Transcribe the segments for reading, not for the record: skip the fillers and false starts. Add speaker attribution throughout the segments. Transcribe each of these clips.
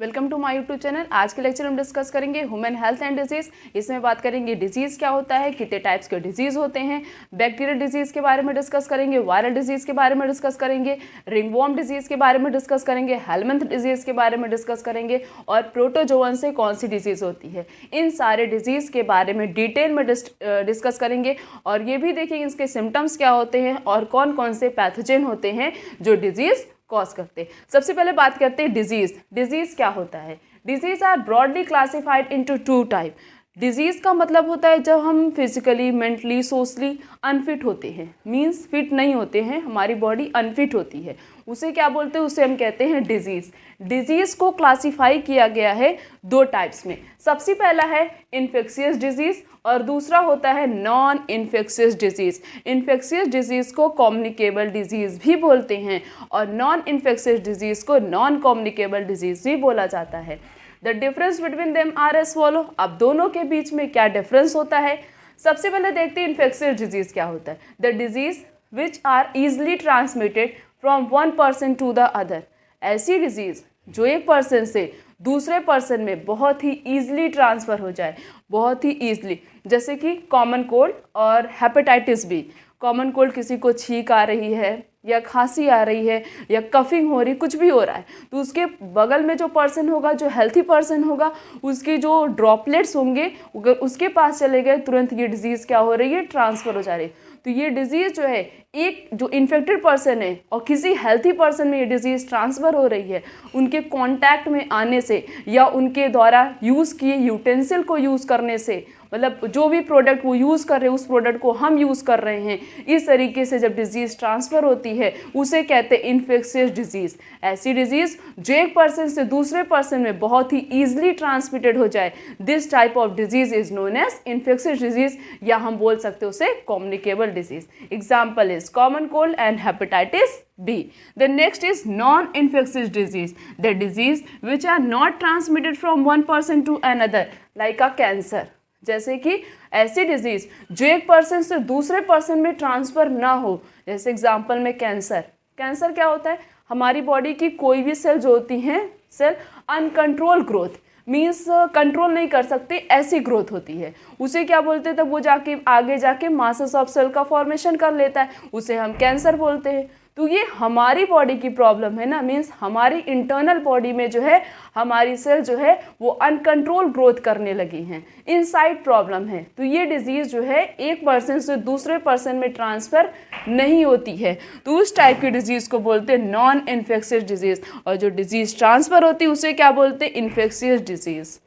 Speaker 1: Welcome to my YouTube channel. आज के lecture हम डिस्कस करेंगे ह्यूमन हेल्थ एंड डिजीज़। इसमें बात करेंगे डिजीज़ क्या होता है, कितने टाइप्स के डिजीज़ होते हैं, बैक्टीरियल डिजीज़ के बारे में डिस्कस करेंगे, वायरल डिजीज़ के बारे में डिस्कस करेंगे, रिंगवॉर्म डिजीज़ के बारे में डिस्कस करेंगे, हेलमिंथ डिजीज़ के बारे में डिस्कस करेंगे और प्रोटोजोवन से कौन सी डिजीज़ होती है। इन सारे डिजीज़ के बारे में डिटेल में डिस्कस करेंगे और ये भी देखेंगे इसके सिम्टम्स क्या होते हैं और कौन कौन से पैथोजन होते हैं जो डिजीज़ कॉज करते हैं। सबसे पहले बात करते हैं डिजीज़ क्या होता है। Disease are broadly classified into two type. Disease का मतलब होता है जब हम फिजिकली, मेंटली, सोशली अनफिट होते हैं, मींस फिट नहीं होते हैं, हमारी बॉडी अनफिट होती है, उसे क्या बोलते हैं, उसे हम कहते हैं डिजीज़। डिजीज़ को क्लासिफाई किया गया है दो टाइप्स में। सबसे पहला है इन्फेक्शियस डिजीज़ और दूसरा होता है non infectious disease. Infectious disease को कम्युनिकेबल डिजीज़ भी बोलते हैं और नॉन इन्फेक्शियस डिजीज़ को नॉन कम्युनिकेबल डिजीज़ भी बोला जाता है। The difference between them are as follow. अब दोनों के बीच में क्या डिफरेंस होता है। सबसे पहले देखते हैं इन्फेक्शियस डिजीज़ क्या होता है। The disease which are easily transmitted from one person to the other. ऐसी डिजीज़ जो एक पर्सन से दूसरे पर्सन में बहुत ही ईजिली ट्रांसफ़र हो जाए, बहुत ही ईजिली, जैसे कि कॉमन कोल्ड और हेपेटाइटिस बी। कॉमन कोल्ड, किसी को छींक आ रही है या खांसी आ रही है या कफिंग हो रही, कुछ भी हो रहा है, तो उसके बगल में जो पर्सन होगा, जो हेल्थी पर्सन होगा, उसके जो ड्रॉपलेट्स होंगे अगर उसके पास चले गए, तुरंत ये डिजीज़ क्या हो रही है, ट्रांसफ़र हो जा रही है। तो ये डिजीज़ जो है, एक जो इन्फेक्टेड पर्सन है और किसी हेल्थी पर्सन में ये डिजीज़ ट्रांसफ़र हो रही है, उनके कांटेक्ट में आने से या उनके द्वारा यूज़ किए यूटेंसिल को यूज़ करने से, मतलब जो भी प्रोडक्ट वो यूज़ कर रहे हैं उस प्रोडक्ट को हम यूज़ कर रहे हैं, इस तरीके से जब डिजीज़ ट्रांसफ़र होती है उसे कहते हैं इन्फेक्शियस डिजीज़। ऐसी डिजीज़ जो एक पर्सन से दूसरे पर्सन में बहुत ही ईजिली ट्रांसमिटेड हो जाए, this type of disease is known as infectious disease, या हम बोल सकते हैं उसे communicable disease. Example is common cold and hepatitis B. The next is non-infectious disease, the disease which are not transmitted from one person to another, like a cancer. जैसे कि ऐसी disease जो एक पर्सन से दूसरे पर्सन में transfer ना हो, जैसे एग्जांपल में कैंसर। कैंसर क्या होता है, हमारी बॉडी की कोई भी सेल जो होती हैं, cell uncontrol growth, means control नहीं कर सकते, ऐसी ग्रोथ होती है, उसे क्या बोलते हैं, तब वो जाके आगे जाके मासेस ऑफ सेल का फॉर्मेशन कर लेता है, उसे हम कैंसर बोलते हैं। तो ये हमारी बॉडी की प्रॉब्लम है ना, मीन्स हमारी इंटरनल बॉडी में जो है हमारी सेल जो है वो अनकंट्रोल ग्रोथ करने लगी हैं, इनसाइड प्रॉब्लम है। तो ये डिजीज़ जो है एक पर्सन से दूसरे पर्सन में ट्रांसफ़र नहीं होती है, तो उस टाइप की डिजीज़ को बोलते हैं नॉन इन्फेक्शियस डिजीज़। और जो डिजीज़ ट्रांसफ़र होती है उसे क्या बोलते हैं, infectious disease.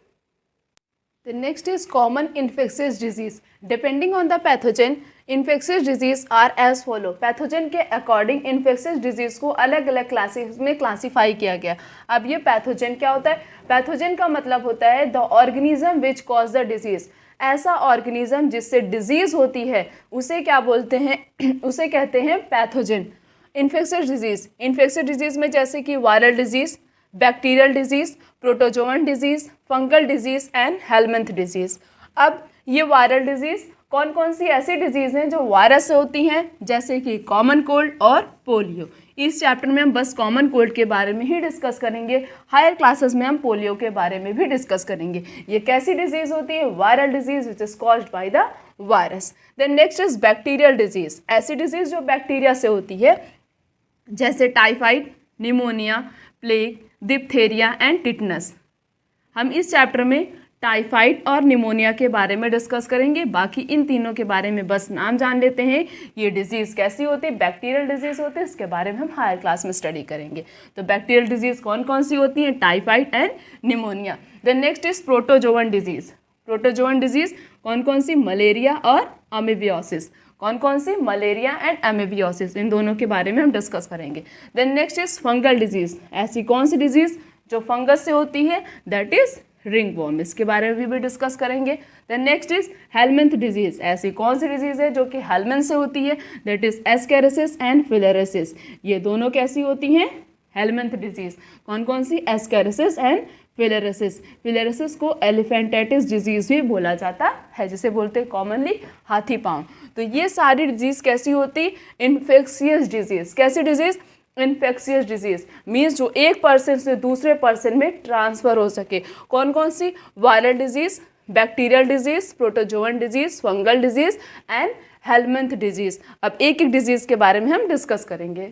Speaker 1: The next is common infectious disease. Depending on the pathogen, infectious disease are as follow. Pathogen के अकॉर्डिंग इन्फेक्शियस डिजीज़ को अलग अलग क्लासेस में क्लासीफाई किया गया। अब ये पैथोजन क्या होता है, पैथोजन का मतलब होता है the organism which cause the disease. ऐसा ऑर्गेनिज्म जिससे डिजीज़ होती है उसे क्या बोलते हैं, उसे कहते हैं पैथोजन। इन्फेक्शियस डिजीज़ में जैसे कि viral disease, bacterial disease, protozoan disease, fungal disease and helminth disease. अब ये वायरल डिजीज़ कौन कौन सी ऐसी डिजीज़ हैं जो वायरस से होती हैं, जैसे कि कॉमन कोल्ड और पोलियो। इस चैप्टर में हम बस कॉमन कोल्ड के बारे में ही डिस्कस करेंगे, हायर क्लासेस में हम पोलियो के बारे में भी डिस्कस करेंगे। ये कैसी डिजीज़ होती है, viral disease which is caused by the virus. Then next is bacterial disease. ऐसी डिजीज़ जो बैक्टीरिया से होती है, जैसे typhoid, pneumonia, plague, diphtheria and tetanus. हम इस चैप्टर में टाइफाइड और निमोनिया के बारे में डिस्कस करेंगे, बाकी इन तीनों के बारे में बस नाम जान लेते हैं। ये डिजीज़ कैसी होती है, बैक्टीरियल डिजीज़ होती है, इसके बारे में हम हायर क्लास में स्टडी करेंगे। तो बैक्टीरियल डिजीज़ कौन कौन सी होती हैं, typhoid and pneumonia. Then next is protozoan disease. Protozoan disease कौन कौन सी, मलेरिया और अमीबियोसिस। कौन कौन सी, मलेरिया एंड अमीबियोसिस, इन दोनों के बारे में हम डिस्कस करेंगे। Then next is fungal disease. ऐसी कौन सी डिजीज़ जो फंगस से होती है, दैट इज रिंगवॉर्म, इसके बारे में भी डिस्कस करेंगे। Then next is helminth disease. ऐसी कौन सी डिजीज़ है जो कि हेलमिंथ से होती है, दैट इज एस्केरिसिस एंड फिलेरिसिस। ये दोनों कैसी होती हैं, हेलमिंथ डिजीज़। कौन कौन सी, एस्केरिसिस एंड फिलेरिसिस। फिलेरिसिस को एलिफेंटाइटिस डिजीज़ भी बोला जाता है, जिसे बोलते हैं कॉमनली हाथी पाँव। तो ये सारी डिजीज़ कैसी होती, इन्फेक्शियस डिजीज़। कैसी डिजीज़, इन्फेक्शियस डिजीज मीन्स जो एक पर्सन से दूसरे पर्सन में ट्रांसफर हो सके। कौन कौन सी? Viral disease, bacterial disease, protozoan disease, fungal disease and helminth disease. अब एक एक डिजीज के बारे में हम डिस्कस करेंगे।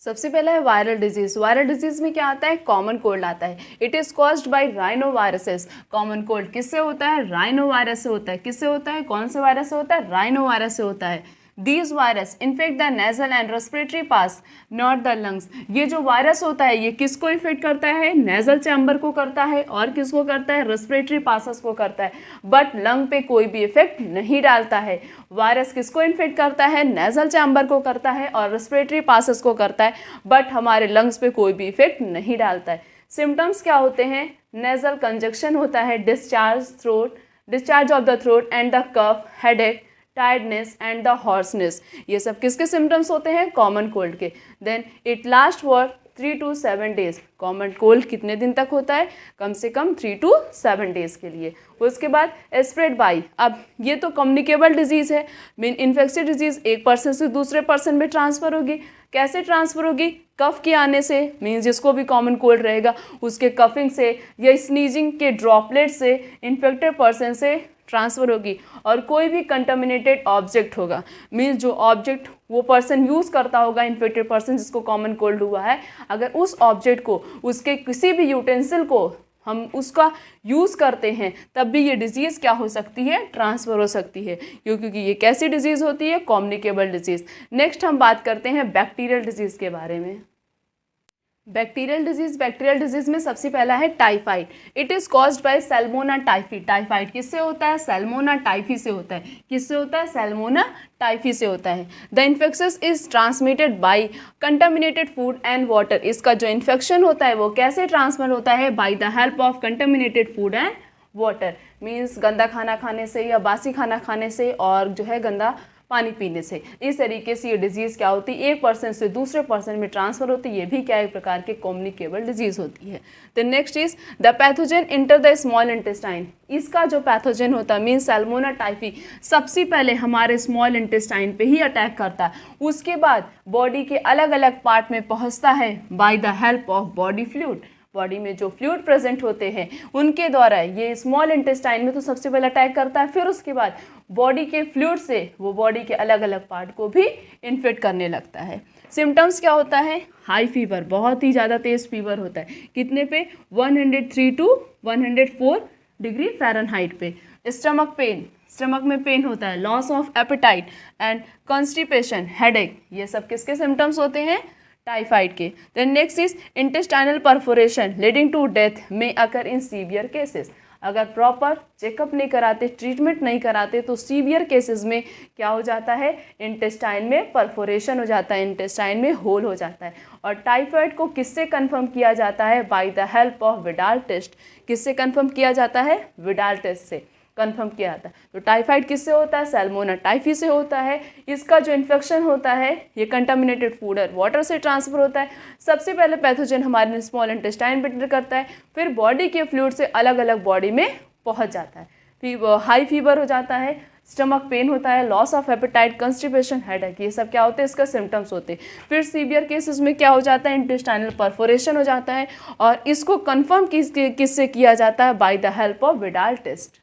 Speaker 1: सबसे पहला है वायरल डिजीज। वायरल डिजीज में क्या आता है? कॉमन कोल्ड आता है। It is caused by rhino viruses. Common cold किससे होता है? राइनो वायरस से होता है। किससे होता है? कौन से वायरस से होता है? राइनो वायरस से होता है। These virus infect the nasal and respiratory pass, not the lungs। ये जो वायरस होता है ये किसको इन्फेक्ट करता है? नेजल चैम्बर को करता है और किसको करता है? रेस्पिरेटरी पासेस को करता है, बट लंग पे कोई भी इफेक्ट नहीं डालता है। वायरस किसको इन्फेक्ट करता है? नेजल चैम्बर को करता है और रेस्पिरेटरी पासेस को करता है, बट हमारे लंग्स पे कोई भी इफेक्ट नहीं डालता है। सिम्टम्स क्या होते हैं? नेजल कंजक्शन होता है, discharge of the throat and the cough, headache, tiredness and the hoarseness. ये सब किसके सिम्टम्स होते हैं? कॉमन कोल्ड के। Then it last for 3 to 7 days। Common cold कितने दिन तक होता है? कम से कम 3 to 7 days के लिए। उसके बाद स्प्रेड बाई। अब ये तो कम्युनिकेबल डिजीज़ है, मीन इन्फेक्शियस डिजीज़ एक पर्सन से दूसरे पर्सन में ट्रांसफ़र होगी। कैसे ट्रांसफ़र होगी? कफ के आने से, मीन्स जिसको भी कॉमन कोल्ड रहेगा उसके कफिंग से या स्नीजिंग के ड्रॉपलेट से इन्फेक्टेड पर्सन से ट्रांसफ़र होगी। और कोई भी कंटामिनेटेड ऑब्जेक्ट होगा, मीन्स जो ऑब्जेक्ट वो पर्सन यूज़ करता होगा, इन्फेक्टेड पर्सन जिसको कॉमन कोल्ड हुआ है, अगर उस ऑब्जेक्ट को, उसके किसी भी यूटेंसिल को हम उसका यूज़ करते हैं तब भी ये डिज़ीज़ क्या हो सकती है? ट्रांसफ़र हो सकती है, क्योंकि ये कैसी डिज़ीज़ होती है? Communicable disease. नेक्स्ट हम बात करते हैं बैक्टीरियल डिजीज़ के बारे में। बैक्टीरियल डिजीज़ में सबसे पहला है typhoid. It is caused by salmonella typhi. Typhoid किससे होता है? सैल्मोना टाइफी से होता है। किससे होता है? सैल्मोना टाइफी से होता है। The infection is transmitted by contaminated food and water. इसका जो इन्फेक्शन होता है वो कैसे ट्रांसफर होता है? By the help of contaminated food and water, means गंदा खाना खाने से या बासी खाना खाने से और जो है गंदा पानी पीने से। इस तरीके से ये डिजीज़ क्या होती है? एक पर्सन से दूसरे पर्सन में ट्रांसफ़र होती है। ये भी क्या एक प्रकार के कम्युनिकेबल डिजीज़ होती है। The next is the pathogen enter the small intestine. इसका जो पैथोजन होता है मीन्स सैल्मोना टाइफी सबसे पहले हमारे स्मॉल इंटेस्टाइन पे ही अटैक करता है, उसके बाद बॉडी के अलग अलग पार्ट में पहुँचता है by the help of body fluid. Body में जो फ्लूइड प्रेजेंट होते हैं उनके द्वारा ये स्मॉल इंटेस्टाइन में तो सबसे पहले अटैक करता है, फिर उसके बाद बॉडी के फ्लूइड से वो बॉडी के अलग अलग पार्ट को भी इन्फेक्ट करने लगता है। सिम्टम्स क्या होता है? हाई फीवर, बहुत ही ज़्यादा तेज़ फीवर होता है। कितने पे? 103 to 104 डिग्री फ़ारेनहाइट पे। स्टमक में पेन होता है। Loss of appetite and constipation, headache, ये सब किसके सिम्टम्स होते हैं? टाइफाइड के। Then next is intestinal perforation leading to death में अकर इन सीवियर केसेस। अगर प्रॉपर चेकअप नहीं कराते, ट्रीटमेंट नहीं कराते तो सीवियर केसेस में क्या हो जाता है? इंटेस्टाइन में परफोरेशन हो जाता है, इंटेस्टाइन में होल हो जाता है। और टाइफाइड को किससे कंफर्म किया जाता है? By the help of Widal test. किससे कंफर्म किया जाता है? विडाल टेस्ट से कंफर्म किया जाता है। तो टाइफाइड किससे होता है? सैल्मोना टाइफी से होता है। इसका जो इन्फेक्शन होता है ये कंटामिनेटेड फूड और वाटर से ट्रांसफर होता है। सबसे पहले पैथोजन हमारे स्मॉल इंटेस्टाइन पे एंटर करता है, फिर बॉडी के फ्लूइड से अलग अलग बॉडी में पहुंच जाता है। फिर हाई फीवर हो जाता है, स्टमक पेन होता है, loss of apatite, constipation, headache, ये सब क्या होते हैं? इसका सिम्टम्स होते हैं। फिर सीवियर केसेस में क्या हो जाता है? इंटेस्टाइनल परफोरेशन हो जाता है और इसको कन्फर्म किससे किया जाता है? By the help of Widal test.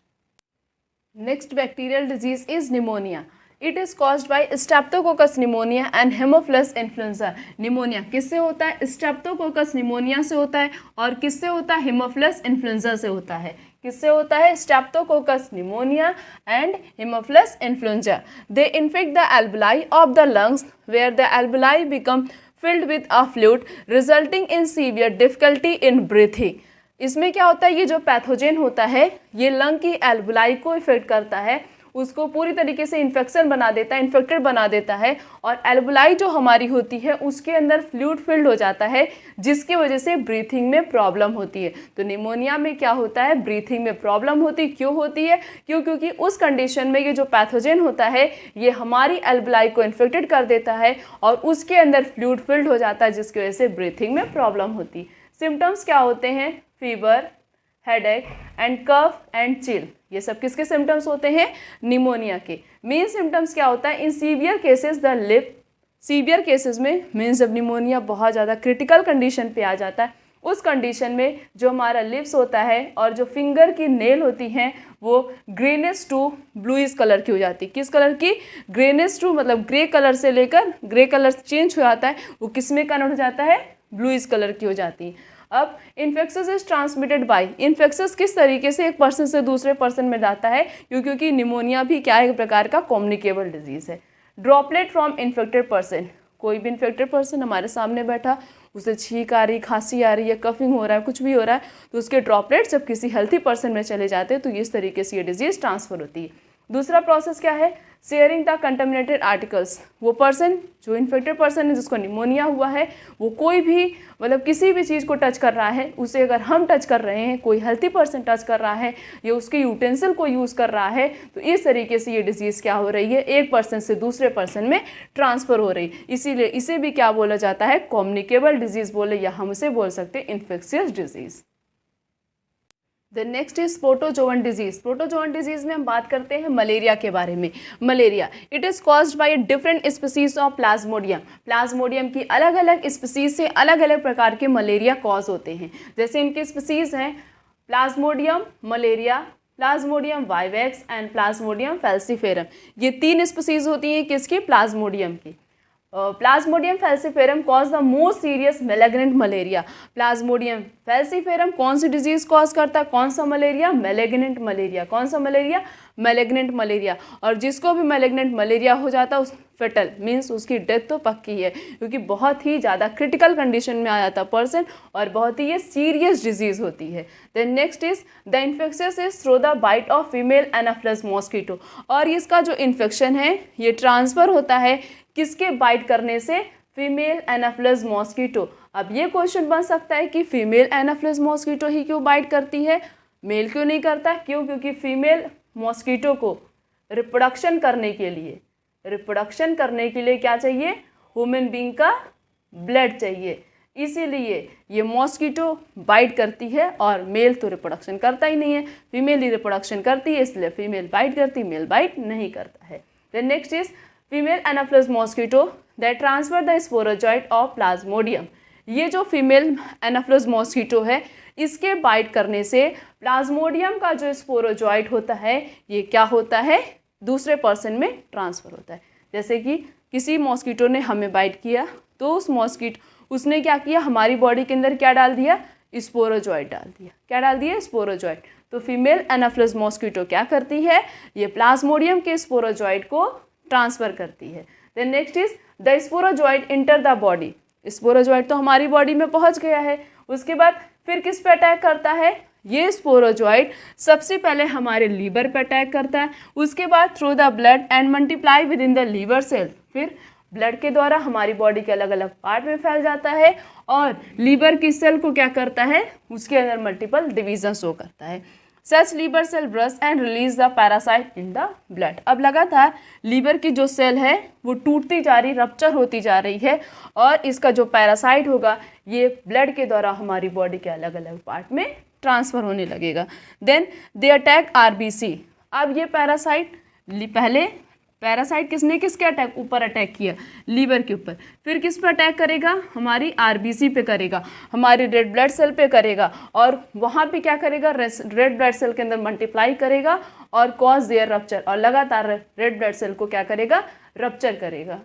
Speaker 1: Next bacterial disease is pneumonia. It is caused by streptococcus pneumonia and haemophilus influenza. Pneumonia किससे होता है? स्ट्रेप्टोकोकस निमोनिया से होता है और किससे होता है? हेमोफिलस इन्फ्लुएंजा से होता है। किससे होता है? Streptococcus pneumonia and haemophilus influenza. They infect the एल्बुलाई of the lungs where the एल्बुलाई become filled with a fluid resulting in severe difficulty in breathing. इसमें क्या होता है? ये जो पैथोजेन होता है ये लंग की एल्बुलाई को इफेक्ट करता है, उसको पूरी तरीके से इन्फेक्शन बना देता है, इन्फेक्टेड बना देता है और एल्बुलाई जो हमारी होती है उसके अंदर फ्लूइड फिल्ड हो जाता है जिसकी वजह से ब्रीथिंग में प्रॉब्लम होती है। तो निमोनिया में क्या होता है? ब्रीथिंग में प्रॉब्लम होती है। क्यों होती है? क्योंकि उस कंडीशन में ये जो पैथोजेन होता है ये हमारी एल्बुलाई को इन्फेक्टेड कर देता है और उसके अंदर फ्लूइड फिल्ड हो जाता है जिसकी वजह से ब्रीथिंग में प्रॉब्लम होती है। सिम्टम्स क्या होते हैं? Fever, headache and cough and chill, ये सब किसके सिम्टम्स होते हैं? निमोनिया के। मेन सिम्टम्स क्या होता है? इन severe cases the lip severe cases में मीन्स जब निमोनिया बहुत ज़्यादा क्रिटिकल कंडीशन पे आ जाता है, उस कंडीशन में जो हमारा लिप्स होता है और जो फिंगर की नेल होती हैं वो ग्रेनिश टू ब्लूइश कलर की हो जाती है। किस कलर की? ग्रेनिश टू मतलब ग्रे कलर से लेकर ग्रे कलर चेंज हो जाता है, वो किस में कन्वर्ट हो जाता है? ब्लूइश कलर की हो जाती है। अब infectious is transmitted by, infectious किस तरीके से एक पर्सन से दूसरे पर्सन में जाता है? क्योंकि निमोनिया भी क्या है? एक प्रकार का कम्युनिकेबल डिजीज है। ड्रॉपलेट फ्रॉम इन्फेक्टेड पर्सन, कोई भी इन्फेक्टेड पर्सन हमारे सामने बैठा, उसे छींक आ रही, खांसी आ रही है, कफिंग हो रहा है, कुछ भी हो रहा है, तो उसके ड्रॉपलेट्स जब किसी हेल्थी पर्सन में चले जाते हैं तो इस तरीके से ये डिजीज ट्रांसफर होती है। दूसरा प्रोसेस क्या है? शेयरिंग द कंटेमिनेटेड आर्टिकल्स, वो पर्सन जो इन्फेक्टेड पर्सन है जिसको निमोनिया हुआ है, वो कोई भी मतलब किसी भी चीज़ को टच कर रहा है, उसे अगर हम टच कर रहे हैं, कोई हेल्थी पर्सन टच कर रहा है या उसके यूटेंसिल को यूज़ कर रहा है, तो इस तरीके से ये डिजीज़ क्या हो रही है? एक पर्सन से दूसरे पर्सन में ट्रांसफ़र हो रही है। इसीलिए इसे भी क्या बोला जाता है? कम्युनिकेबल डिजीज़ बोले, या हम उसे बोल सकते हैं infectious disease. The next is protozoan disease. Protozoan disease में हम बात करते हैं मलेरिया के बारे में। Malaria it is caused by different species of Plasmodium. Plasmodium की अलग अलग स्पीसीज से अलग अलग प्रकार के मलेरिया कॉज होते हैं। जैसे इनकी स्पीसीज हैं Plasmodium malaria, Plasmodium vivax and Plasmodium falciparum. ये 3 स्पीसीज होती हैं किसकी? प्लाज्मोडियम की। Plasmodium falciparum cause the most serious malignant malaria. Plasmodium falciparum कौन सी डिजीज कॉज करता है? कौन सा मलेरिया? Malignant malaria. कौन सा मलेरिया? Malignant malaria. और जिसको भी मेलेग्नेंट मलेरिया हो जाता है उस फेटल मीन्स उसकी डेथ तो पक्की है, क्योंकि बहुत ही ज़्यादा क्रिटिकल कंडीशन में आ जाता है पर्सन और बहुत ही ये सीरियस डिजीज होती है। Then next is the infectious is through the bite of female anopheles mosquito. और इसका जो इन्फेक्शन है ये ट्रांसफ़र होता है किसके बाइट करने से? Female anopheles mosquito. अब ये क्वेश्चन बन सकता है कि फीमेल एनाफिलस मॉस्किटो ही क्यों बाइट करती है, मेल क्यों नहीं करता? क्यों? क्योंकि फीमेल मॉस्किटो को रिप्रोडक्शन करने के लिए क्या चाहिए? ह्यूमन बीइंग का ब्लड चाहिए। इसीलिए ये मॉस्किटो बाइट करती है और मेल तो रिप्रोडक्शन करता ही नहीं है, फीमेल ही रिप्रोडक्शन करती है, इसलिए फीमेल बाइट करती, मेल बाइट नहीं करता है। Then next is female anopheles mosquito that transfer the sporozoite of plasmodium. ये जो फीमेल एनाफिलस मॉस्किटो है इसके बाइट करने से प्लाज्मोडियम का जो स्पोरोजॉइट होता है ये क्या होता है? दूसरे पर्सन में ट्रांसफ़र होता है। जैसे कि किसी मॉस्किटो ने हमें बाइट किया तो उस मॉस्किटो उसने क्या किया? हमारी बॉडी के अंदर क्या डाल दिया? स्पोरोजॉइट डाल दिया। क्या डाल दिया? स्पोरोजॉइट। तो फीमेल एनाफिलस मॉस्किटो क्या करती है? ये प्लाज्मोडियम के स्पोरोजॉइट को ट्रांसफ़र करती है। Then next is the sporozoite enter the body. Sporozoite तो हमारी बॉडी में पहुंच गया है, उसके बाद फिर किस पे अटैक करता है? ये स्पोरोजॉइट सबसे पहले हमारे लीवर पे अटैक करता है, उसके बाद through the blood and multiply within the liver cell. फिर ब्लड के द्वारा हमारी बॉडी के अलग अलग पार्ट में फैल जाता है और लीवर की सेल को क्या करता है? उसके अंदर मल्टीपल डिवीजन शो करता है। Such liver cells burst and release the parasite in the blood. अब लगातार लीवर की जो सेल है वो टूटती जा रही, रप्चर होती जा रही है और इसका जो पैरासाइट होगा ये ब्लड के द्वारा हमारी बॉडी के अलग अलग पार्ट में ट्रांसफ़र होने लगेगा। Then they attack RBC. अब ये पैरासाइट पहले पैरासाइट किसके अटैक ऊपर अटैक किया? लीवर के ऊपर। फिर किस पे अटैक करेगा? हमारी आरबीसी पे करेगा, हमारी रेड ब्लड सेल पे करेगा और वहाँ पे क्या करेगा? रेड ब्लड सेल के अंदर मल्टीप्लाई करेगा और कॉज देयर रप्चर, और लगातार रेड ब्लड सेल को क्या करेगा? रप्चर करेगा।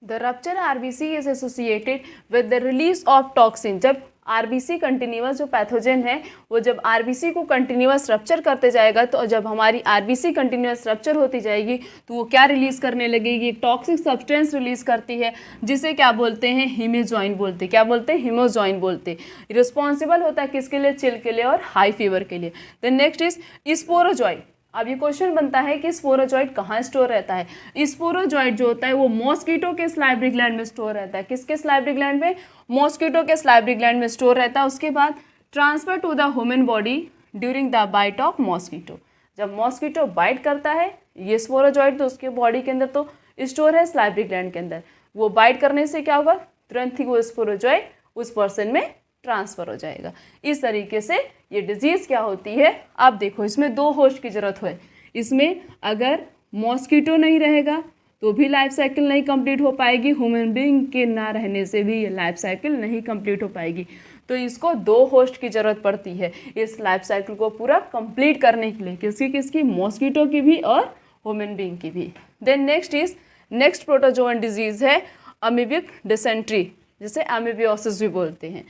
Speaker 1: The rupture RBC is associated with the release of toxin. जब आरबीसी कंटिन्यूअस जो पैथोजन है वो जब आरबीसी को कंटिन्यूअस रप्चर करते जाएगा, तो जब हमारी आरबीसी कंटिन्यूअस रप्चर होती जाएगी तो वो क्या रिलीज़ करने लगेगी? एक टॉक्सिक सब्सटेंस रिलीज़ करती है जिसे क्या बोलते हैं? हीमोजॉइन बोलते। क्या बोलते हैं? हीमोजॉइन बोलते। रिस्पॉन्सिबल होता है किसके लिए? चिल के लिए और हाई फीवर के लिए। Then next is sporozoite. अब ये क्वेश्चन बनता है कि स्पोरोजॉइट कहाँ स्टोर रहता है? स्पोरोजॉइट जो होता है वो मॉस्किटो के सलाइवरी ग्लैंड में स्टोर रहता है। किसके सलाइवरी ग्लैंड में? मॉस्किटो के सलाइवरी ग्लैंड में स्टोर रहता है। उसके बाद transfer to the human body during the bite of mosquito. जब मॉस्किटो बाइट करता है ये स्पोरोजॉइट तो उसके बॉडी के अंदर तो स्टोर है सलाइवरी ग्लैंड के अंदर, वो बाइट करने से क्या होगा? तुरंत ही वो स्पोरोजॉइट उस पर्सन में ट्रांसफ़र हो जाएगा। इस तरीके से ये डिजीज़ क्या होती है? आप देखो इसमें 2 होस्ट की ज़रूरत है। इसमें अगर मॉस्किटो नहीं रहेगा तो भी लाइफ साइकिल नहीं कंप्लीट हो पाएगी, ह्यूमन बीइंग के ना रहने से भी ये लाइफ साइकिल नहीं कंप्लीट हो पाएगी। तो इसको 2 होस्ट की ज़रूरत पड़ती है इस लाइफ साइकिल को पूरा कंप्लीट करने के लिए, किसकी मॉस्किटो की भी और ह्यूमन बीइंग की भी। देन नेक्स्ट प्रोटोजोअन डिजीज़ है अमीबिक डिसेंट्री, जिसे अमीबियोसिस भी बोलते हैं।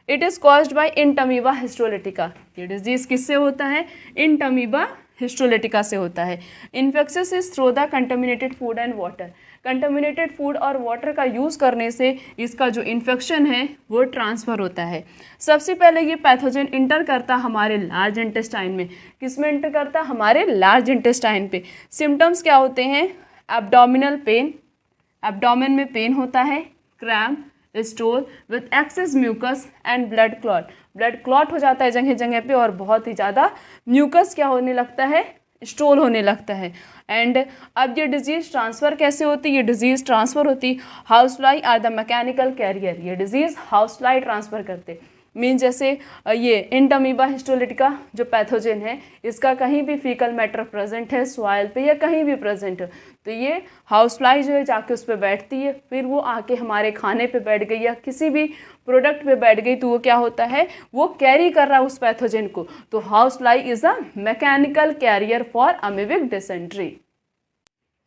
Speaker 1: It is caused by entamoeba histolytica. ये डिजीज़ किससे होता है? इंटमीबा हिस्टोलिटिका से होता है। Infectious is through the contaminated food and water. Contaminated food और वाटर का यूज़ करने से इसका जो इन्फेक्शन है वो ट्रांसफ़र होता है। सबसे पहले ये पैथोजन इंटर करता हमारे लार्ज इंटेस्टाइन में। किस में इंटर करता? हमारे लार्ज इंटेस्टाइन पे। सिम्टम्स क्या होते हैं? एब्डोमिनल पेन, एब्डोमेन में पेन होता है, cramp, stool with excess mucus and blood clot हो जाता है जगह जगह पे, और बहुत ही ज़्यादा म्यूकस क्या होने लगता है? स्टोल होने लगता है। एंड अब ये डिजीज़ ट्रांसफ़र कैसे होती है? ये डिजीज़ ट्रांसफ़र होती house fly are the mechanical carrier. ये डिजीज़ हाउस फ्लाई ट्रांसफ़र करते, मीन जैसे ये इंटमीबा हिस्टोलिटिका जो पैथोजन है, इसका कहीं भी फीकल मैटर प्रेजेंट है सॉइल पे या कहीं भी प्रेजेंट है, तो ये हाउस फ्लाई जो है जाके उस पर बैठती है, फिर वो आके हमारे खाने पे बैठ गई या किसी भी प्रोडक्ट पे बैठ गई, तो वो क्या होता है? वो कैरी कर रहा है उस पैथोजन को। तो house fly is a mechanical carrier for amoebic dysentery.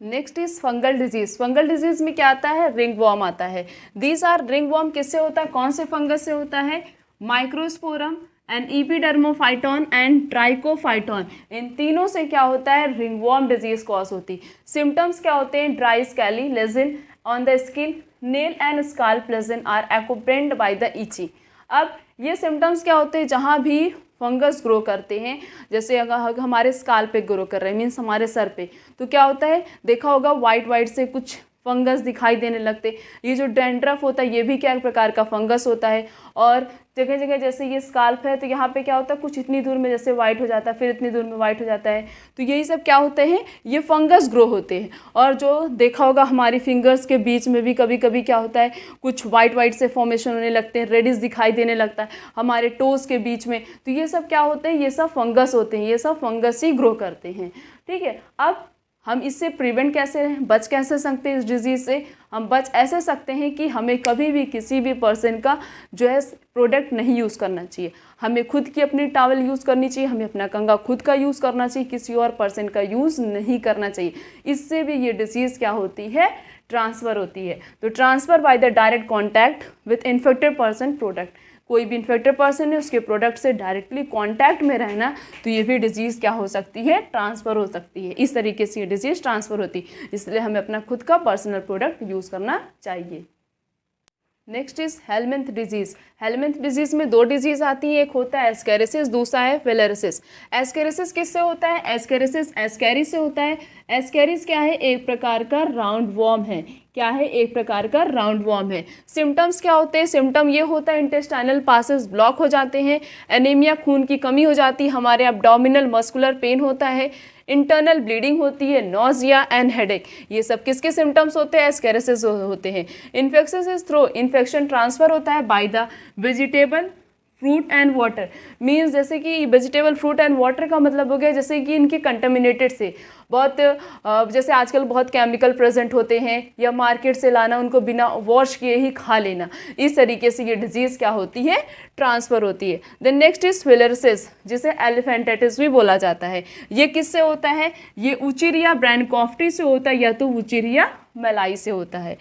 Speaker 1: Next is fungal disease. Fungal disease में क्या आता है? रिंगवॉर्म आता है। दीज आर रिंगवॉर्म किससे होता है? कौन से फंगस से होता है? Microsporum and epidermophyton and trichophyton, इन तीनों से क्या होता है? रिंगवॉर्म डिजीज कॉज होती। सिम्टम्स क्या होते हैं? Dry scaly lesion on the skin, nail and scalp lesion are accompanied by the itchy. अब ये सिम्टम्स क्या होते हैं? जहाँ भी फंगस ग्रो करते हैं, जैसे अगर हमारे स्काल पे ग्रो कर रहे हैं, मीन्स हमारे सर पे, तो क्या होता है? देखा होगा वाइट से कुछ फंगस दिखाई देने लगते। ये जो डैंड्रफ होता है ये भी क्या प्रकार का फंगस होता है। और जगह जगह जैसे ये स्काल्प है तो यहाँ पे क्या होता है? कुछ इतनी दूर में जैसे वाइट हो जाता है, फिर इतनी दूर में वाइट हो जाता है, तो यही सब क्या होते हैं? ये फंगस ग्रो होते हैं। और जो देखा होगा हमारी फिंगर्स के बीच में भी कभी कभी क्या होता है? कुछ वाइट से फॉर्मेशन होने लगते हैं, रेडिश दिखाई देने लगता है हमारे टोज के बीच में, तो ये सब क्या होते हैं? ये सब फंगस होते हैं, ये सब फंगस ही ग्रो करते हैं। ठीक है, अब हम इससे प्रिवेंट कैसे रहें, बच कैसे सकते हैं इस डिजीज़ से? हम बच ऐसे सकते हैं कि हमें कभी भी किसी भी पर्सन का जो है प्रोडक्ट नहीं यूज़ करना चाहिए। हमें खुद की अपनी टॉवल यूज़ करनी चाहिए, हमें अपना कंघा खुद का यूज़ करना चाहिए, किसी और पर्सन का यूज़ नहीं करना चाहिए। इससे भी ये डिजीज़ क्या होती है? ट्रांसफ़र होती है। तो transfer by the direct contact with infected person product. कोई भी इन्फेक्टेड पर्सन है उसके प्रोडक्ट से डायरेक्टली कांटेक्ट में रहना, तो ये भी डिजीज़ क्या हो सकती है? ट्रांसफ़र हो सकती है। इस तरीके से ये डिजीज़ ट्रांसफ़र होती है, इसलिए हमें अपना खुद का पर्सनल प्रोडक्ट यूज़ करना चाहिए। Next is helminth disease. Helminth disease में 2 डिजीज़ आती है, एक होता है एस्केरिसिस, दूसरा है फिलेरिसिस। एस्केरिसिस किससे होता है? एस्केरिसिस एस्कैरी से होता है। एस्कैरिस क्या है? एक प्रकार का राउंड वॉर्म है। क्या है? एक प्रकार का राउंड वॉर्म है। सिम्टम्स क्या होते हैं? सिम्टम ये होता है इंटेस्टाइनल पासेस ब्लॉक हो जाते हैं, एनीमिया खून की कमी हो जाती है, हमारे एब्डोमिनल मस्कुलर पेन होता है, इंटरनल ब्लीडिंग होती है, नॉजिया एंड हेडेक। ये सब किसके सिम्टम्स होते हैं? एस्केरिसिस होते हैं। Infection is through, infection transfer होता है by the vegetable fruit and water. Means जैसे कि वेजिटेबल फ्रूट एंड वाटर का मतलब हो गया जैसे कि इनके कंटामिनेटेड से बहुत जैसे आजकल बहुत केमिकल प्रेजेंट होते हैं, या मार्केट से लाना उनको बिना वॉश किए ही खा लेना, इस तरीके से ये डिजीज़ क्या होती है? ट्रांसफ़र होती है। देन नेक्स्ट इज फिलेरिसिस, जिसे एलिफेंटाइटिस भी बोला जाता है। ये किससे होता है? ये उचिरिया ब्रैनकॉफ्टी से होता है या तो उचिरिया मेलाई से होता है।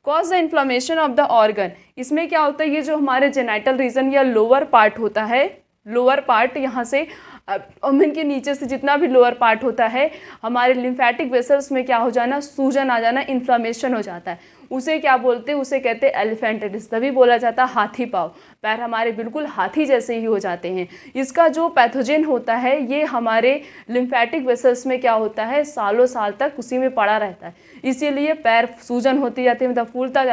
Speaker 1: Cause the inflammation of the organ, इसमें क्या होता है? ये जो हमारे जेनाइटल रीजन या लोअर पार्ट होता है, लोअर पार्ट यहाँ से अमेन के नीचे से जितना भी लोअर पार्ट होता है, हमारे लिम्फेटिक वेसल्स में क्या हो जाना? सूजन आ जाना, इन्फ्लामेशन हो जाता है, उसे क्या बोलते हैं? उसे कहते हैं एलिफेंटाइटिस। तभी बोला जाता है हाथी पाँव, पैर हमारे बिल्कुल हाथी जैसे ही हो जाते हैं। इसका जो पैथोजन होता है ये हमारे लिम्फेटिक वेसल्स में क्या होता है? सालों साल तक उसी में पड़ा रहता है, इसीलिए पैर सूजन होती जाती है, मतलब फूलता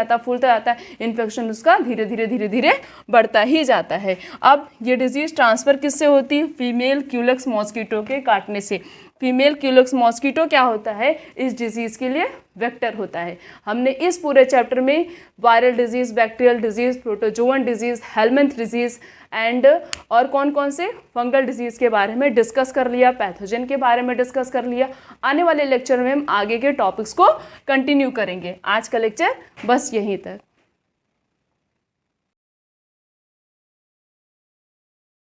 Speaker 1: जाता है, इन्फेक्शन उसका धीरे धीरे बढ़ता ही जाता है। अब ये डिजीज़ ट्रांसफ़र किससे होती है? फीमेल क्यूलेक्स मॉस्किटो के काटने से। फीमेल क्यूलेक्स मॉस्किटो क्या होता है? इस डिजीज़ के लिए वेक्टर होता है। हमने इस पूरे चैप्टर में viral disease, bacterial disease, protozoan disease, helminth disease and और कौन कौन से फंगल डिजीज़ के बारे में डिस्कस कर लिया, पैथोजन के बारे में डिस्कस कर लिया। आने वाले लेक्चर में हम आगे के टॉपिक्स को कंटिन्यू करेंगे। आज का लेक्चर बस यहीं तक।